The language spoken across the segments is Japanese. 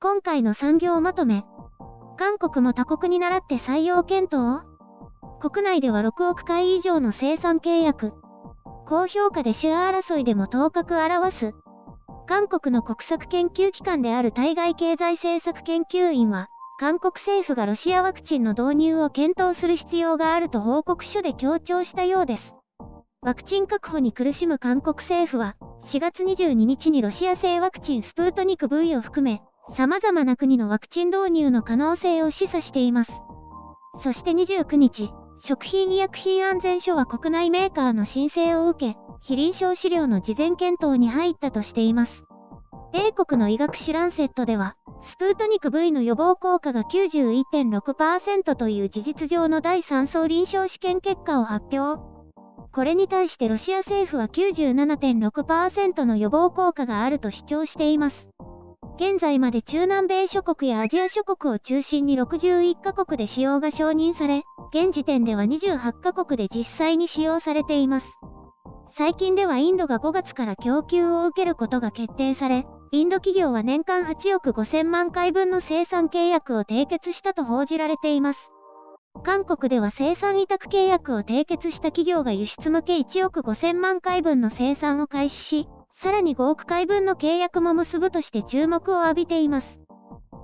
今回の産業まとめ。韓国も他国に倣って採用検討？国内では6億回以上の生産契約。高評価でシェア争いでも頭角現す。韓国の国策研究機関である対外経済政策研究院は、韓国政府がロシアワクチンの導入を検討する必要があると報告書で強調したようです。ワクチン確保に苦しむ韓国政府は、4月22日にロシア製ワクチンスプートニク V を含め、様々な国のワクチン導入の可能性を示唆しています。そして29日、食品医薬品安全所は国内メーカーの申請を受け、非臨床試料の事前検討に入ったとしています。米国の医学誌ランセットでは、スプートニク V の予防効果が 91.6% という事実上の第3相臨床試験結果を発表。これに対してロシア政府は 97.6% の予防効果があると主張しています。現在まで中南米諸国やアジア諸国を中心に61カ国で使用が承認され、現時点では28カ国で実際に使用されています。最近ではインドが5月から供給を受けることが決定され、インド企業は年間8億5000万回分の生産契約を締結したと報じられています。韓国では生産委託契約を締結した企業が輸出向け1億5000万回分の生産を開始し、さらに5億回分の契約も結ぶとして注目を浴びています。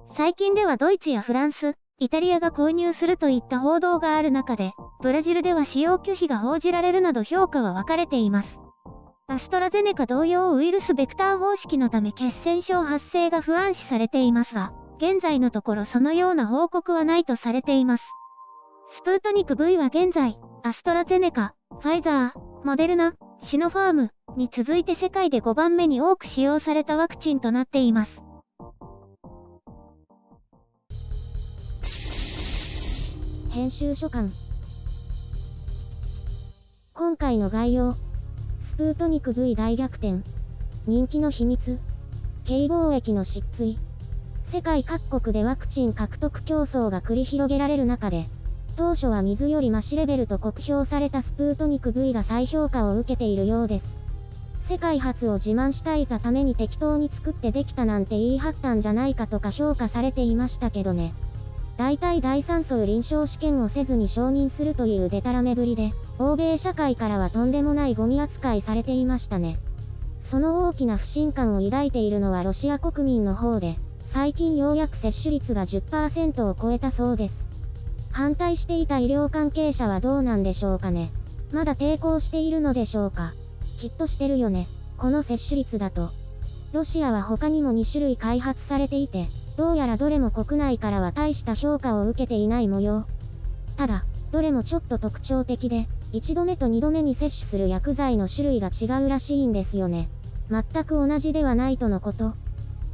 最近ではドイツやフランス、イタリアが購入するといった報道がある中で、ブラジルでは使用拒否が報じられるなど評価は分かれています。アストラゼネカ同様ウイルスベクター方式のため血栓症発生が不安視されていますが、現在のところそのような報告はないとされています。スプートニク V は現在、アストラゼネカ、ファイザー、モデルナ、シノファームに続いて世界で5番目に多く使用されたワクチンとなっています。編集書簡。今回の概要。スプートニク V 大逆転。人気の秘密。K貿易の失墜。世界各国でワクチン獲得競争が繰り広げられる中で、当初は水よりマシレベルと酷評されたスプートニク V が再評価を受けているようです。世界初を自慢したいがために適当に作ってできたなんて言い張ったんじゃないかとか評価されていましたけどね。大体第3相臨床試験をせずに承認するというデタラメぶりで、欧米社会からはとんでもないゴミ扱いされていましたね。その大きな不信感を抱いているのはロシア国民の方で、最近ようやく接種率が 10% を超えたそうです。反対していた医療関係者はどうなんでしょうかね。まだ抵抗しているのでしょうか。きっとしてるよね。この接種率だと。ロシアは他にも2種類開発されていて、どうやらどれも国内からは大した評価を受けていない模様。ただ、どれもちょっと特徴的で、1度目と2度目に接種する薬剤の種類が違うらしいんですよね。全く同じではないとのこと。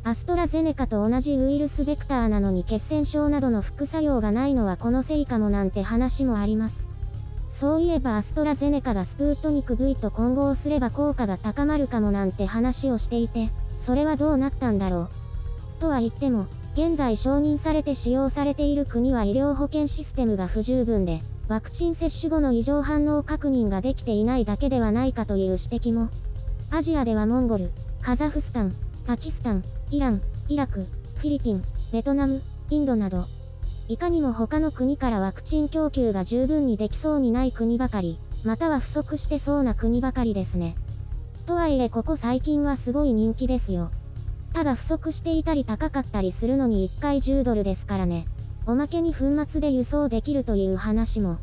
アストラゼネカと同じウイルスベクターなのに血栓症などの副作用がないのはこのせいかもなんて話もあります。そういえばアストラゼネカがスプートニク V と混合すれば効果が高まるかもなんて話をしていて、それはどうなったんだろう。とは言っても、現在承認されて使用されている国は医療保険システムが不十分で、ワクチン接種後の異常反応確認ができていないだけではないかという指摘も。アジアではモンゴル、カザフスタン、パキスタン、イラン、イラク、フィリピン、ベトナム、インドなど、いかにも他の国からワクチン供給が十分にできそうにない国ばかり、または不足してそうな国ばかりですね。とはいえここ最近はすごい人気ですよ。ただ不足していたり高かったりするのに1回10ドルですからね。おまけに粉末で輸送できるという話も。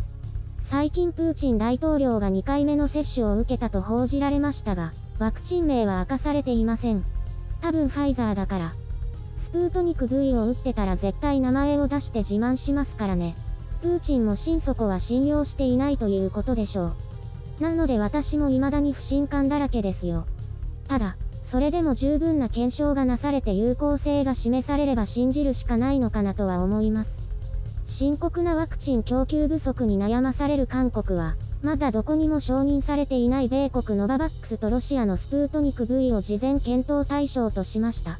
最近プーチン大統領が2回目の接種を受けたと報じられましたが、ワクチン名は明かされていません。多分ファイザーだから。スプートニク V を打ってたら絶対名前を出して自慢しますからね。プーチンも心底は信用していないということでしょう。なので私も未だに不信感だらけですよ。ただ、それでも十分な検証がなされて有効性が示されれば信じるしかないのかなとは思います。深刻なワクチン供給不足に悩まされる韓国は、まだどこにも承認されていない米国ノババックスとロシアのスプートニク V を事前検討対象としました。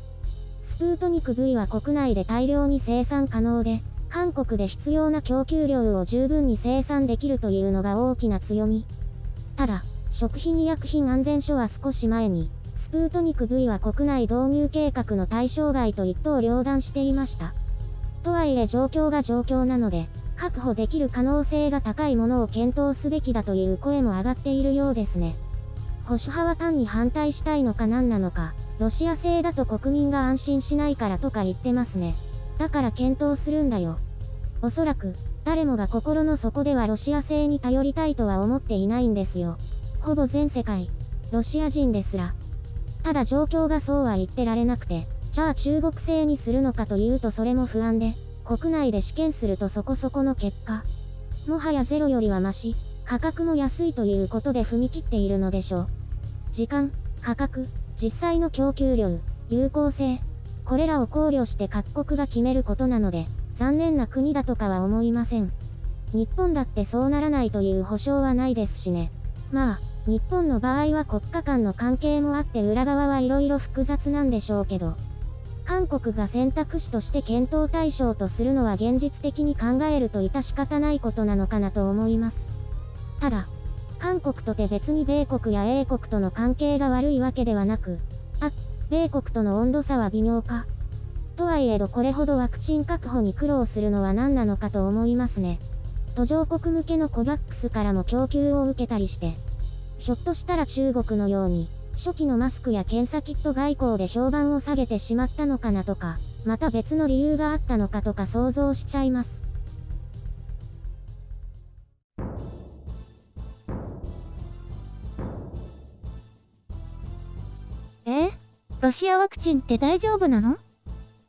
スプートニク V は国内で大量に生産可能で、韓国で必要な供給量を十分に生産できるというのが大きな強み。ただ、食品医薬品安全所は少し前に、スプートニク V は国内導入計画の対象外と一刀両断していました。とはいえ状況が状況なので、確保できる可能性が高いものを検討すべきだという声も上がっているようですね。保守派は単に反対したいのか何なのか、ロシア製だと国民が安心しないからとか言ってますね。だから検討するんだよ。おそらく、誰もが心の底ではロシア製に頼りたいとは思っていないんですよ。ほぼ全世界、ロシア人ですら。ただ状況がそうは言ってられなくて、じゃあ中国製にするのかというとそれも不安で、国内で試験するとそこそこの結果。もはやゼロよりはマシ、価格も安いということで踏み切っているのでしょう。時間、価格、実際の供給量、有効性、これらを考慮して各国が決めることなので、残念な国だとかは思いません。日本だってそうならないという保証はないですしね。まあ、日本の場合は国家間の関係もあって裏側はいろいろ複雑なんでしょうけど、韓国が選択肢として検討対象とするのは現実的に考えると致し方ないことなのかなと思います。ただ、韓国とて別に米国や英国との関係が悪いわけではなく、米国との温度差は微妙か。とはいえどこれほどワクチン確保に苦労するのは何なのかと思いますね。途上国向けのコバックスからも供給を受けたりして、ひょっとしたら中国のように、初期のマスクや検査キット外交で評判を下げてしまったのかなとか、また別の理由があったのかとか想像しちゃいます。ロシアワクチンって大丈夫なの？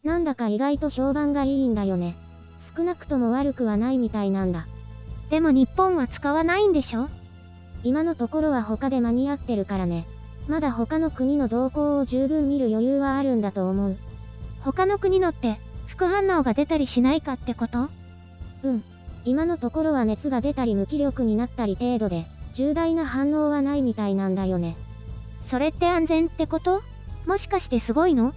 なんだか意外と評判がいいんだよね。少なくとも悪くはないみたいなんだ。でも日本は使わないんでしょ？今のところは他で間に合ってるからね。まだ他の国の動向を十分見る余裕はあるんだと思う。他の国のって副反応が出たりしないかってこと？今のところは熱が出たり無気力になったり程度で、重大な反応はないみたいなんだよね。それって安全ってこと？もしかしてすごいの？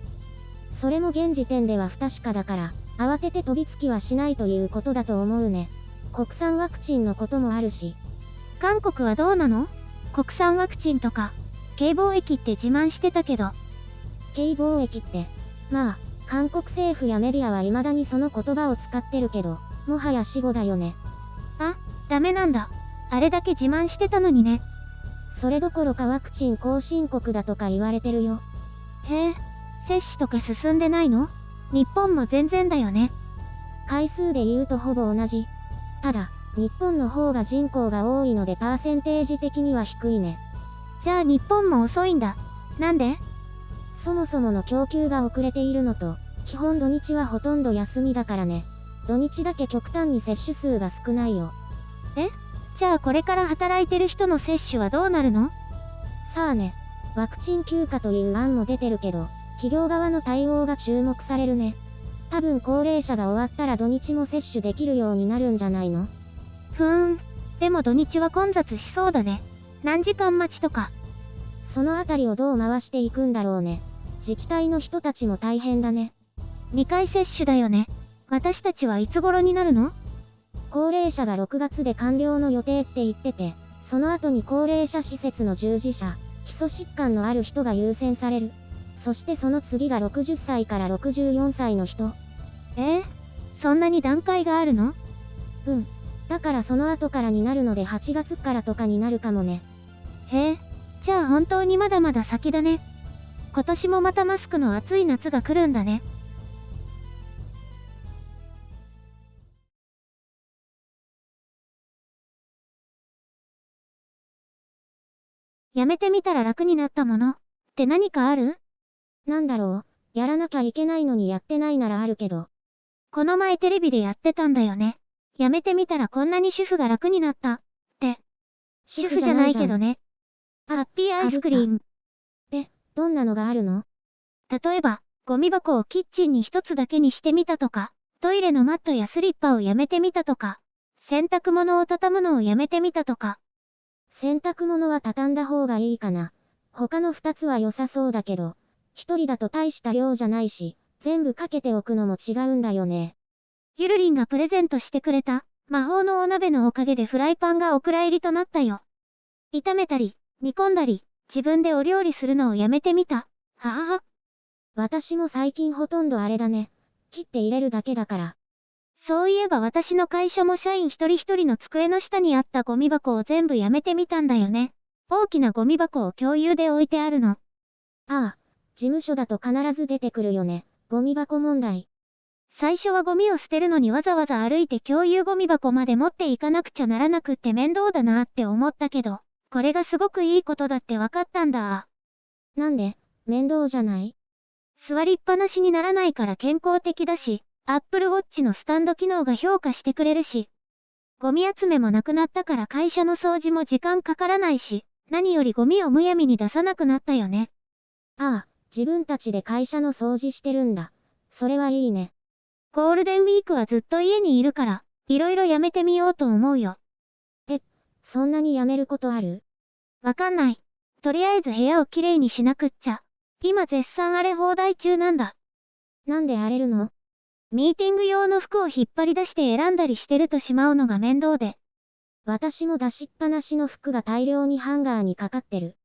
それも現時点では不確かだから、慌てて飛びつきはしないということだと思うね。国産ワクチンのこともあるし。韓国はどうなの？国産ワクチンとか、K貿易って自慢してたけど。K貿易って、まあ、韓国政府やメディアは未だにその言葉を使ってるけど、もはや死語だよね。ダメなんだ。あれだけ自慢してたのにね。それどころかワクチン後進国だとか言われてるよ。へえ、接種とか進んでないの？日本も全然だよね。回数で言うとほぼ同じ。ただ、日本の方が人口が多いのでパーセンテージ的には低いね。じゃあ日本も遅いんだ。なんで？そもそもの供給が遅れているのと、基本土日はほとんど休みだからね。土日だけ極端に接種数が少ないよ。じゃあこれから働いてる人の接種はどうなるの？さあね、ワクチン休暇という案も出てるけど、企業側の対応が注目されるね。多分高齢者が終わったら土日も接種できるようになるんじゃないの？でも土日は混雑しそうだね。何時間待ちとか。そのあたりをどう回していくんだろうね。自治体の人たちも大変だね。2回接種だよね。私たちはいつ頃になるの？高齢者が6月で完了の予定って言ってて、その後に高齢者施設の従事者、基礎疾患のある人が優先される。そしてその次が60歳から64歳の人。そんなに段階があるの？だからその後からになるので8月からとかになるかもね。じゃあ本当にまだまだ先だね。今年もまたマスクの暑い夏が来るんだね。やめてみたら楽になったものって何かある？なんだろう、やらなきゃいけないのにやってないならあるけど。この前テレビでやってたんだよね。やめてみたらこんなに主婦が楽になったって。主婦じゃないけどね。ハッピーアイスクリーム。どんなのがあるの？例えば、ゴミ箱をキッチンに一つだけにしてみたとか、トイレのマットやスリッパをやめてみたとか、洗濯物を畳むのをやめてみたとか。洗濯物は畳んだ方がいいかな。他の2つは良さそうだけど、一人だと大した量じゃないし、全部かけておくのも違うんだよね。ゆるりんがプレゼントしてくれた魔法のお鍋のおかげでフライパンがお蔵入りとなったよ。炒めたり、煮込んだり、自分でお料理するのをやめてみた。ははは。私も最近ほとんどあれだね。切って入れるだけだから。そういえば私の会社も社員一人一人の机の下にあったゴミ箱を全部やめてみたんだよね。大きなゴミ箱を共有で置いてあるの。ああ、事務所だと必ず出てくるよね。ゴミ箱問題。最初はゴミを捨てるのにわざわざ歩いて共有ゴミ箱まで持っていかなくちゃならなくって面倒だなって思ったけど、これがすごくいいことだってわかったんだ。なんで、面倒じゃない？座りっぱなしにならないから健康的だし、Apple Watch のスタンド機能が評価してくれるし、ゴミ集めもなくなったから会社の掃除も時間かからないし、何よりゴミをむやみに出さなくなったよね。ああ、自分たちで会社の掃除してるんだ。それはいいね。ゴールデンウィークはずっと家にいるから、いろいろやめてみようと思うよ。そんなにやめることある？わかんない。とりあえず部屋をきれいにしなくっちゃ。今絶賛荒れ放題中なんだ。なんで荒れるの？ミーティング用の服を引っ張り出して選んだりしてるとしまうのが面倒で。私も出しっぱなしの服が大量にハンガーにかかってる。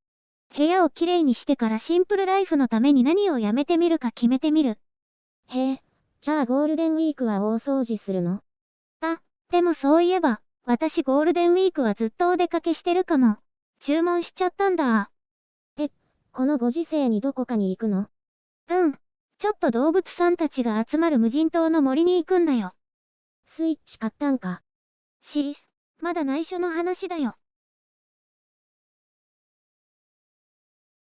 部屋をきれいにしてからシンプルライフのために何をやめてみるか決めてみる。へえ、じゃあゴールデンウィークは大掃除するの？でもそういえば、私ゴールデンウィークはずっとお出かけしてるかも。注文しちゃったんだ。このご時世にどこかに行くの？うん。ちょっと動物さんたちが集まる無人島の森に行くんだよ。スイッチ買ったんか？まだ内緒の話だよ。